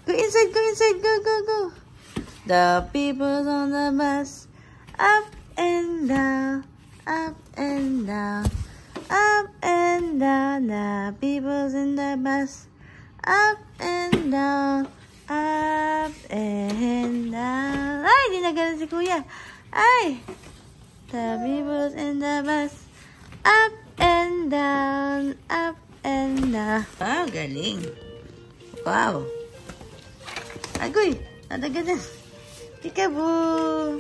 Go inside, go inside, go, go, go. The people on the bus, up and down, up and down, up and down. The people's in the bus, up and down, up and down. Ay, di nagalan si Kuya. Ay, the people's in the bus, up and down, up and down. Wow, galing. Wow. Agoy, nadagan na. Peekaboo.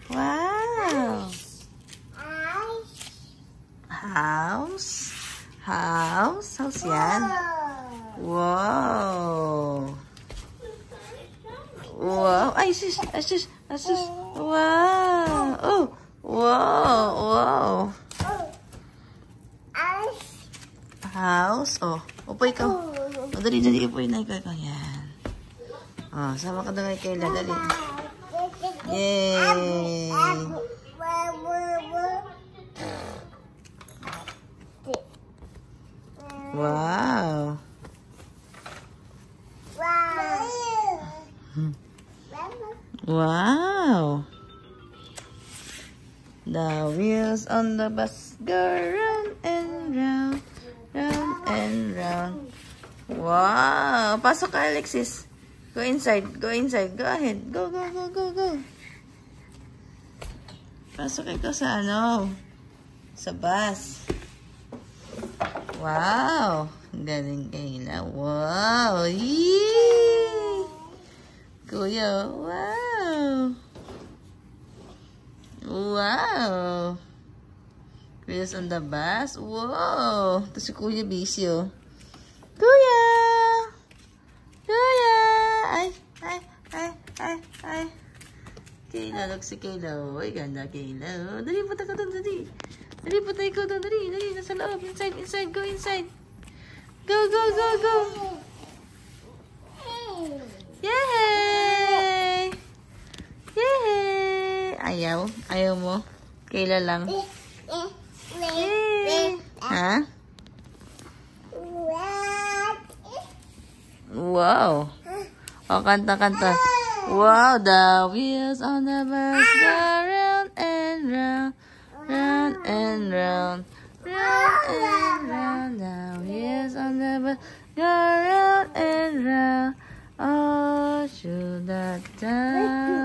Wow. House. House. House yan. Wow. Wow. Ay, sis. Asus. Asus. Wow. Oh. Wow. Wow. House. Oh. Upoy ka. Oh, dali, dali. Upoy na ikaw. Yan. Oh, sama ka na kay Kayla. Dali. Yay! Wow! Wow! The wheels on the bus go round and round, round and round. Wow! Pasok ka, Alexis. Go inside. Go inside. Go ahead. Go, go, go, go, go. Pasok ito sa ano? Sa bus. Wow. Galing Kayla. Wow. Yee! Kuya. Wow. Wow. Kuya's on the bus. Wow. Ito si Kuya busy, oh. Kuya! Kuya! Ay, ay, ay, ay, ay. Kayla, look si Kayla. Ay, ganda Kayla. Dali, punta ka doon, dali. Dali, punta ikaw doon, dali, dali. Nasa loob, inside, inside, go inside. Go, go, go, go. Yay! Yay! Ayaw? Ayaw mo? Kayla lang. Yay! Ha? Wow. Oh, kanta, kanta. Wow, the wheels on the bus go round and round, round and round, round and round. The wheels on the bus go round and round, all through the town.